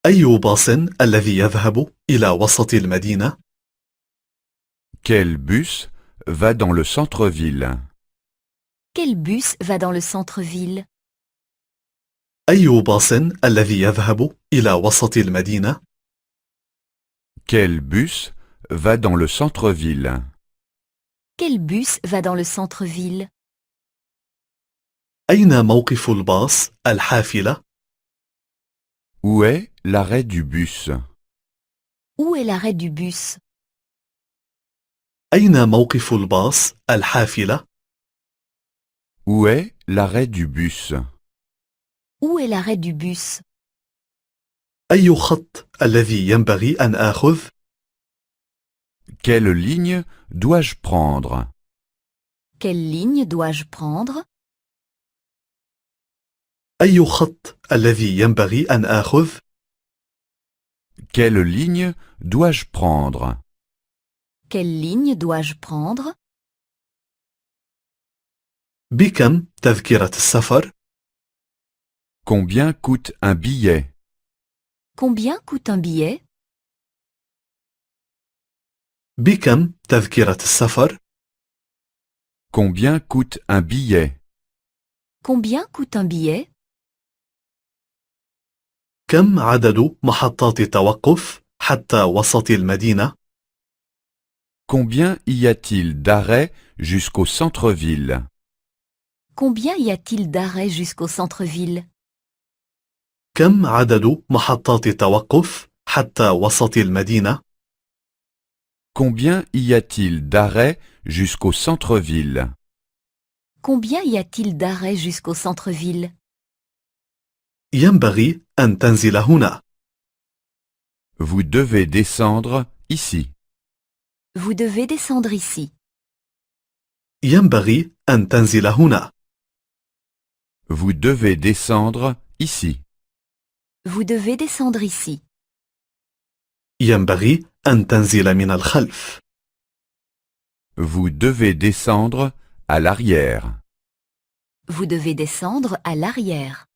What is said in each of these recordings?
أي باص الذي يذهب إلى وسط المدينة؟ Quel bus va dans le centre-ville? Quel bus va dans le centre-ville? أي باص الذي يذهب إلى وسط المدينة؟ Quel bus va dans le centre-ville? Quel bus va dans le centre-ville? أين موقف الباص الحافلة؟ Où est l'arrêt du bus? Où est l'arrêt du bus? أين موقف الباص الحافلة؟ Où est l'arrêt du bus? Où est l'arrêt du bus? أي خط الذي ينبغي أن آخذ؟ Quelle ligne dois-je prendre? Quelle ligne dois-je prendre? أي خط الذي ينبغي أن آخذ؟ Quelle ligne dois-je prendre? Quelle ligne dois-je prendre? بكم تذكرة السفر؟ Combien coûte un billet? Combien coûte un billet? بكم تذكرة السفر؟ Combien coûte un billet? Combien coûte un billet? كم عدد محطات التوقف حتى وسط المدينة؟ Combien y a-t-il d'arrêts jusqu'au centre-ville? Combien y a-t-il d'arrêts jusqu'au centre-ville? كم عدد محطات التوقف حتى وسط المدينة؟ Combien y a-t-il d'arrêts jusqu'au centre-ville? Combien y a-t-il d'arrêts jusqu'au centre-ville? ينبغي أن تنزل هنا. Vous devez descendre ici. Vous devez descendre ici. ينبغي أن تنزل هنا. Vous devez descendre ici. Vous devez descendre ici. ينبغي أن تنزل من الخلف. Vous devez descendre à l'arrière. Vous devez descendre à l'arrière.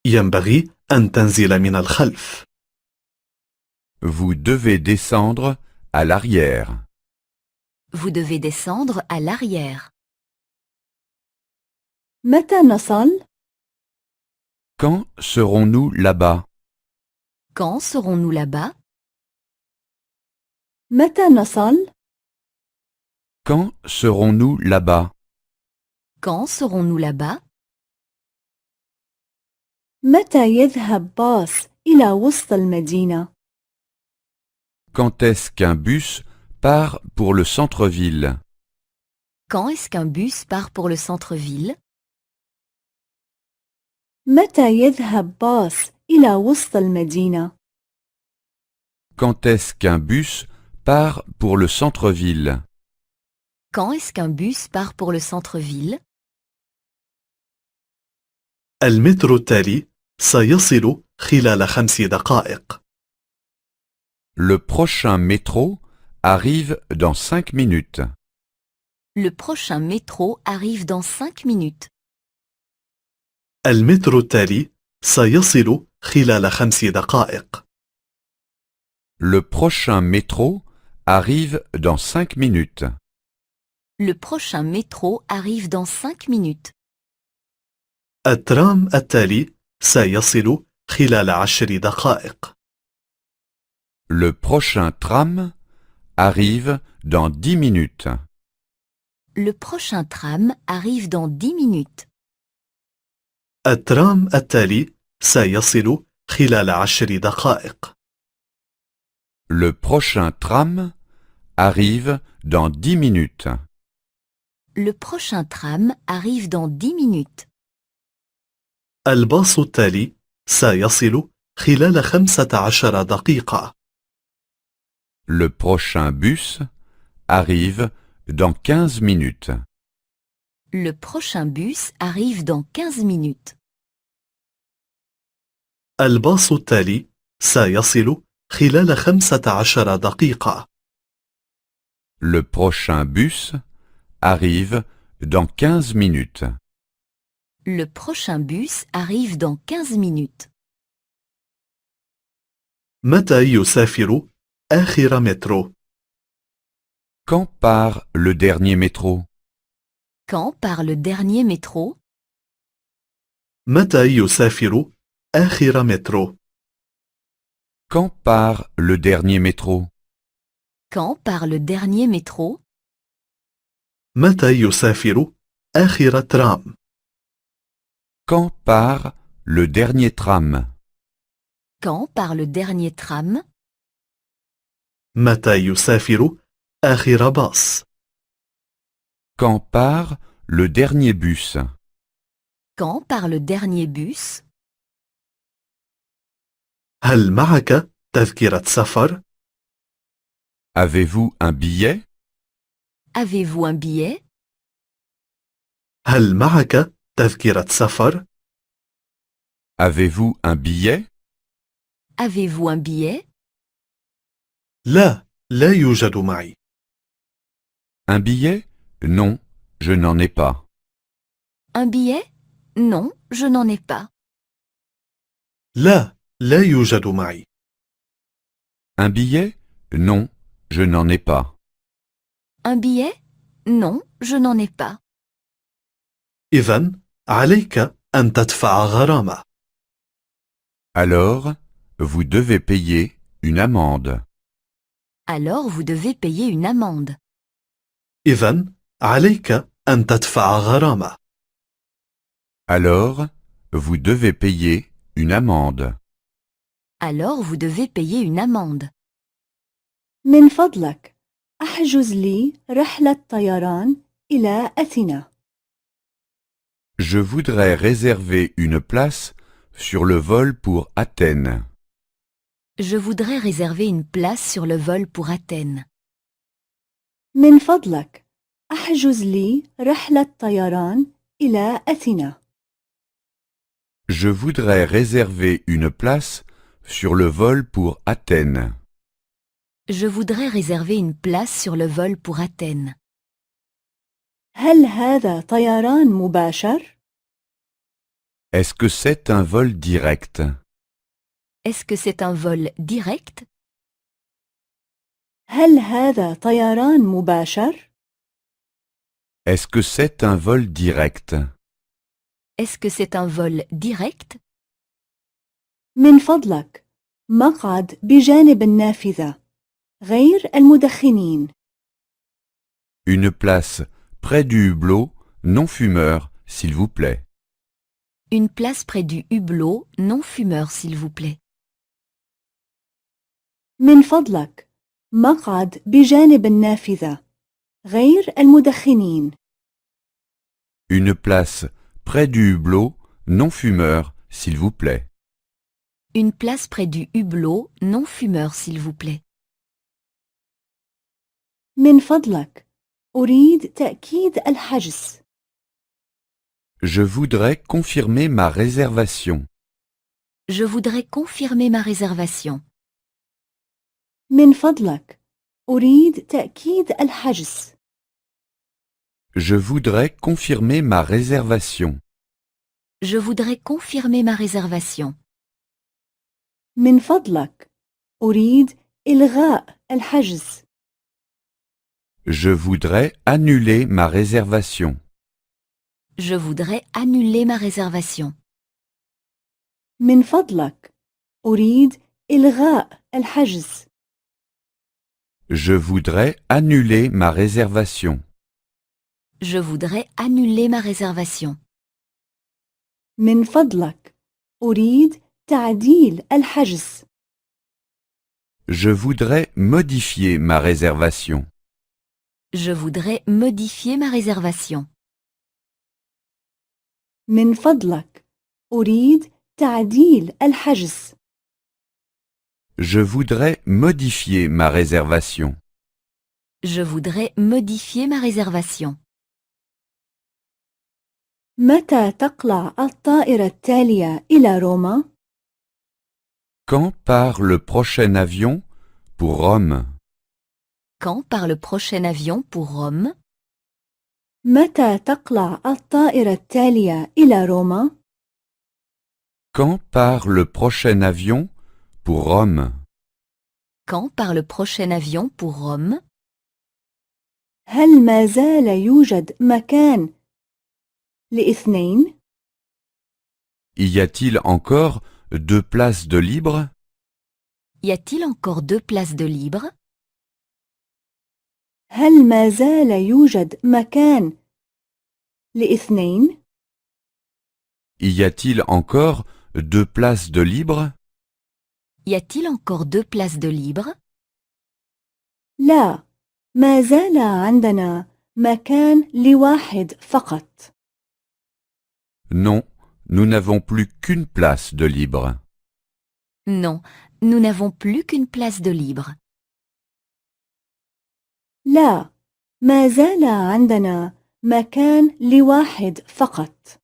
ينبغي أن تنزل من الخلف. Vous devez descendre à l'arrière. Vous devez descendre à l'arrière. متى نصل؟ Quand serons-nous là-bas? Quand serons-nous là-bas? متى نصل؟ Quand serons-nous là-bas? Quand serons-nous là-bas? متى يذهب باص إلى وسط المدينة؟ Quand est-ce qu'un bus part pour le centre-ville? Quand est-ce qu'un bus part pour le centre-ville? متى يذهب باص إلى وسط المدينة؟ Quand est-ce qu'un bus part pour le centre-ville? Quand est-ce qu'un bus part pour le centre-ville? المترو التالي سيصل خلال 5 دقائق. Le prochain métro arrive dans 5 minutes. Le prochain métro arrive dans 5 minutes. المترو التالي سيصل خلال 5 دقائق. Le prochain métro arrive dans 5 minutes. Le prochain métro arrive dans 5 minutes. الترام التالي سيصل خلال 10 دقائق. Le prochain tram arrive dans 10 minutes. Le prochain tram arrive dans 10 minutes. الترام التالي سيصل خلال 10 دقائق. Le prochain tram arrive dans 10 minutes. Le prochain tram arrive dans 10 minutes. الباص التالي سيصل خلال 15 دقيقة. Le prochain bus arrive dans 15 minutes. Le prochain bus arrive dans 15 minutes. الباص التالي سيصل خلال 15 دقيقة. Le prochain bus arrive dans 15 minutes. Le prochain bus arrive dans 15 minutes. متى يسافر آخر مترو؟ Quand part le dernier métro? Quand part le dernier métro? متى يسافر آخر مترو؟ Quand part le dernier métro? Quand part le dernier métro? متى يسافر آخر ترام؟ Quand part le dernier tram? Quand part le dernier tram? متى يسافر آخر باص؟ Quand part le dernier bus? Quand part le dernier bus? هل معك تذكرة سفر؟ Avez-vous un billet? Avez-vous un billet? هل معك تذكرة سفر؟ Avez-vous un billet? Avez-vous un billet? لا، لا يوجد معي. Un billet? Non, je n'en ai pas. Un billet? Non, je n'en ai pas. لا، لا يوجد معي. Un billet? Non, je n'en ai pas. Un billet? Non, je n'en ai pas. إذن عليك أن تدفع غرامة. Alors, vous devez payer une amende. Alors vous devez payer une amende. إذن عليك أن تدفع غرامة. Alors, vous devez payer une amende. Alors vous devez payer une amende. من فضلك احجز لي رحلة طيران إلى أثينا. Je voudrais réserver une place sur le vol pour Athènes. Je voudrais réserver une place sur le vol pour Athènes. من فضلك احجز لي رحلة طيران إلى أثينا. Je voudrais réserver une place sur le vol pour Athènes. Je voudrais réserver une place sur le vol pour Athènes. هل هذا طيران مباشر؟ Est-ce que c'est un vol direct? Est-ce que c'est un vol direct? هل هذا طيران مباشر؟ Est-ce que c'est un vol direct? Est-ce que c'est un vol direct? من فضلك مقعد بجانب النافذة غير المدخنين. Une place près du hublot non fumeur, s'il vous plaît. Une place près du hublot non fumeur, s'il vous plaît. من فضلك مقعد بجانب النافذة غير المدخنين. Une place près du hublot non fumeur, s'il vous plaît. Une place près du hublot non fumeur, s'il vous plaît. من فضلك أريد تأكيد الحجز. Je voudrais confirmer ma réservation. Je voudrais confirmer ma réservation. من فضلك أريد تأكيد الحجز. Je voudrais confirmer ma réservation. Je voudrais confirmer ma réservation. من فضلك أريد إلغاء الحجز. Je voudrais annuler ma réservation. Je voudrais annuler ma réservation. من فضلك أريد إلغاء الحجز. Je voudrais annuler ma réservation. Je voudrais annuler ma réservation. من فضلك أريد تعديل الحجز. Je voudrais modifier ma réservation. Je voudrais modifier ma réservation. من فضلك أريد تعديل الحجز. Je voudrais modifier ma réservation. Je voudrais modifier ma réservation. متى تقلع الطائرة التالية إلى روما؟ Quand part le prochain avion pour Rome? Quand part le prochain avion pour Rome? متى تقلع الطائرة التالية إلى روما؟ Quand part le prochain avion pour Rome? quand part le prochain avion pour Rome? هل ما زال يوجد مكان لاثنين؟ Y a-t-il encore 2 places de libre? Y a-t-il encore 2 places de libre? هل ما زال يوجد مكان لاثنين؟ Y a-t-il encore 2 places de libre? Y a-t-il encore 2 places de libre? لا، ما زال عندنا مكان لواحد فقط. Non, nous n'avons plus qu'une place de libre. Non, nous n'avons plus qu'une place de libre. لا، ما زال عندنا مكان لواحد فقط.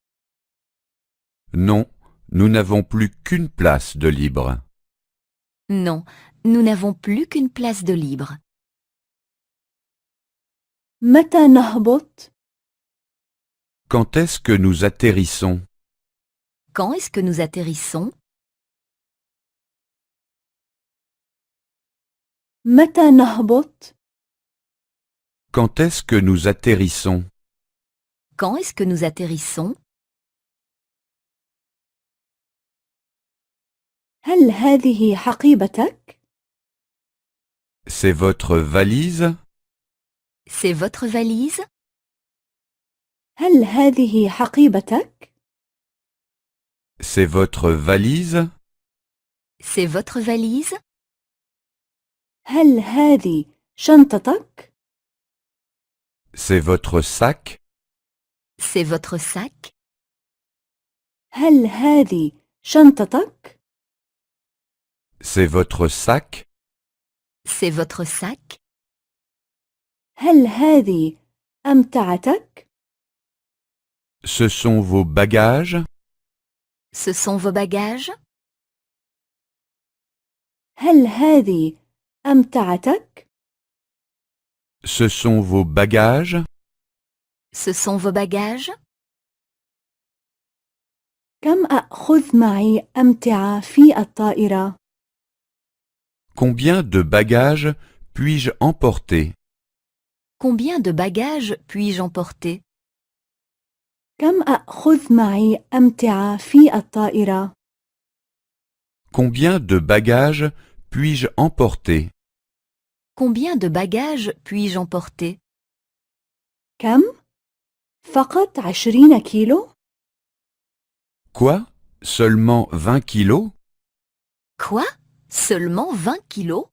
Non, nous n'avons plus qu'une place de libre. Non, nous n'avons plus qu'une place de libre. متى نهبط؟ Quand est-ce que nous atterrissons? Quand est-ce que nous atterrissons? متى نهبط؟ Quand est-ce que nous atterrissons? Quand est-ce que nous atterrissons? هل هذه حقيبتك؟ C'est votre valise? C'est votre valise? هل هذه حقيبتك؟ C'est votre valise? C'est votre valise? هل هذه شنطتك؟ C'est votre sac? C'est votre sac? هل هذه شنطتك؟ C'est votre sac? C'est votre sac? هل هذه أمتعتك؟ Ce sont vos bagages? Ce sont vos bagages? هل هذه أمتعتك؟ Ce sont vos bagages? Ce sont vos bagages? كم أخذ معي أمتعة في الطائرة؟ Combien de bagages puis-je emporter? Combien de bagages puis-je emporter? كم أخذ معي أمتعة في الطائرة؟ Combien de bagages puis-je emporter? Combien de bagages puis-je emporter? كم؟ فقط 20 كيلو؟ Quoi? Seulement 20 kilos? Quoi? Seulement 20 kilos?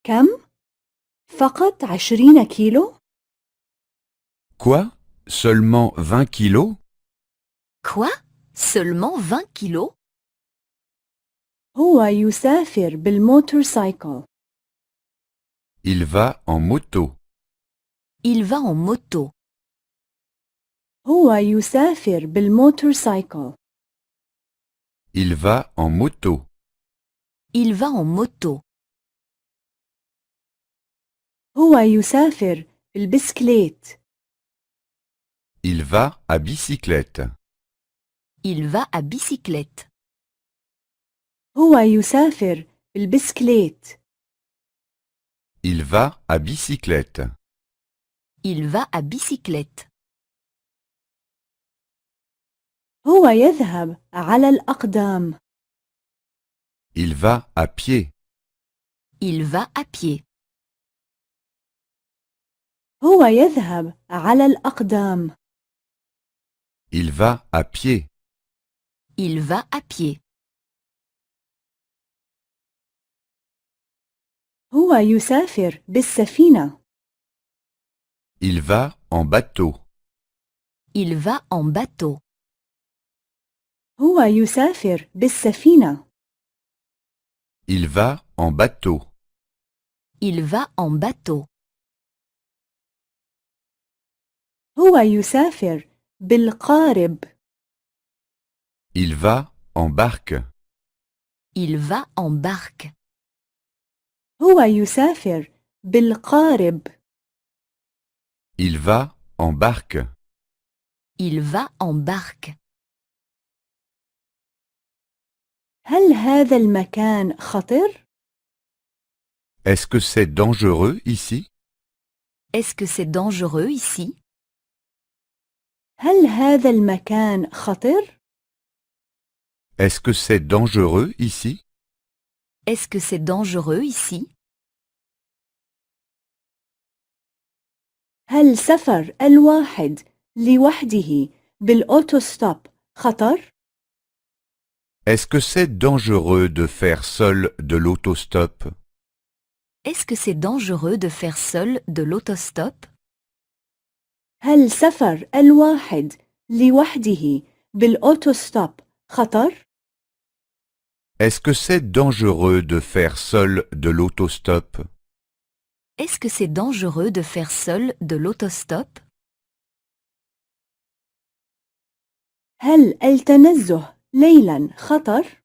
كم؟ فقط 20 كيلو؟ Quoi? Seulement 20 kilos? Quoi? Seulement 20 kilos? هو يسافر بالموتورسايكل. Il va en moto. Il va en moto. هو يسافر بالموتورسايكل. Il va en moto. Il va en moto. هو يسافر بالبسكليت. Il va à bicyclette. Il va à bicyclette. هو يسافر بالبسكليت. Il va à bicyclette. Il va à bicyclette. هو يذهب على الأقدام. Il va à pied. Il va à pied. هو يذهب على الأقدام. Il va à pied. Il va à pied. هو يسافر بالسفينة. Il va en bateau. Il va en bateau. هو يسافر بالسفينة. Il va en bateau. Il va en bateau. هو يسافر بالقارب. Il va en barque. Il va en barque. هو يسافر بالقارب. Il va en barque. Il va en barque. هل هذا المكان خطر؟ Est-ce que c'est dangereux ici? Est-ce que c'est dangereux ici? هل هذا المكان خطر؟ Est-ce que c'est dangereux ici? Est-ce que c'est dangereux ici? هل سفر الواحد لوحده بالأوتوستوب خطر؟ Est-ce que c'est dangereux de faire seul de l'autostop? Est-ce que c'est dangereux de faire seul de l'autostop? هل سفر الواحد لوحده بالأوتوستوب خطر؟ Est-ce que c'est dangereux de faire seul de l'autostop? Est-ce que c'est dangereux de faire seul de l'autostop? هل التنزه ليلا خطر؟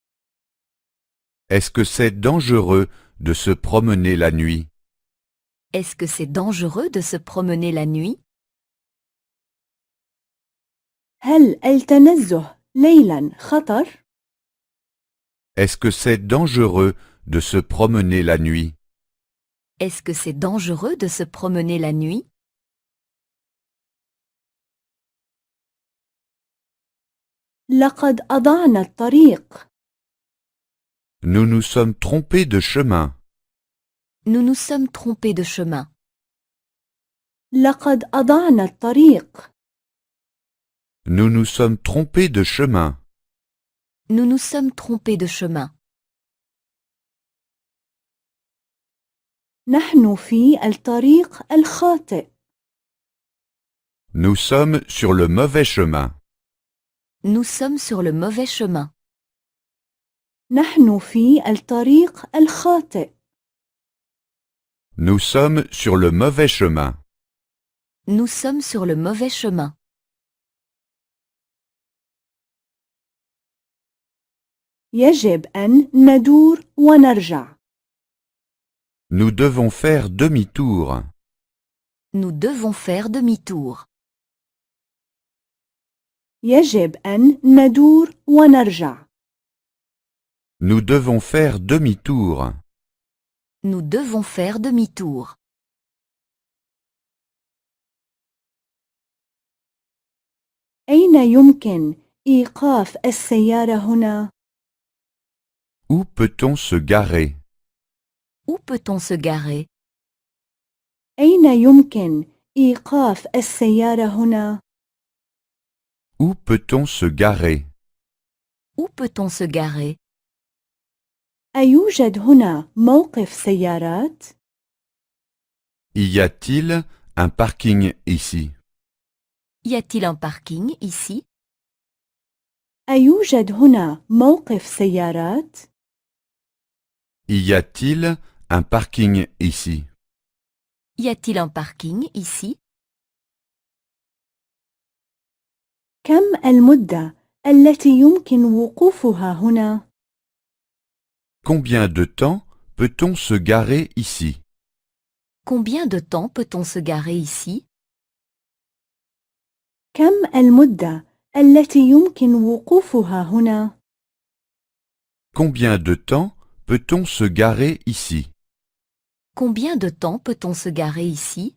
Est-ce que c'est dangereux de se promener la nuit? Est-ce que c'est dangereux de se promener la nuit? هل التنزه ليلا خطر؟ Est-ce que c'est dangereux de se promener la nuit? Est-ce que c'est dangereux de se promener la nuit? لقد أضعنا الطريق. Nous nous sommes trompés de chemin. Nous nous sommes trompés de chemin. لقد أضعنا الطريق. Nous nous sommes trompés de chemin. Nous nous sommes trompés de chemin. نحن في الطريق الخاطئ. Nous sommes sur le mauvais chemin. Nous sommes sur le mauvais chemin. نحن في الطريق الخاطئ. Nous sommes sur le mauvais chemin. Nous sommes sur le mauvais chemin. يجب أن ندور ونرجع. Nous devons faire demi-tour. Nous devons faire demi-tour. يجب أن ندور ونرجع. Nous devons faire demi-tour. Nous devons faire demi-tour. أين يمكن إيقاف السيارة هنا؟ Où peut-on se garer? Où peut-on se garer? أين يمكن إيقاف السيارة هنا؟ Où peut-on se garer? Où peut-on se garer? أيوجد هنا موقف سيارات؟ Y a-t-il un parking ici? Y a-t-il un parking ici? أيوجد هنا موقف سيارات؟ Y a-t-il un parking ici? Y a-t-il un parking ici? كم المدة التي يمكن وقوفها هنا؟ Combien de temps peut-on se garer ici? Combien de temps peut-on se garer ici? كم المدة التي يمكن وقوفها هنا؟ Combien de temps peut-on se garer ici? Combien de temps peut-on se garer ici?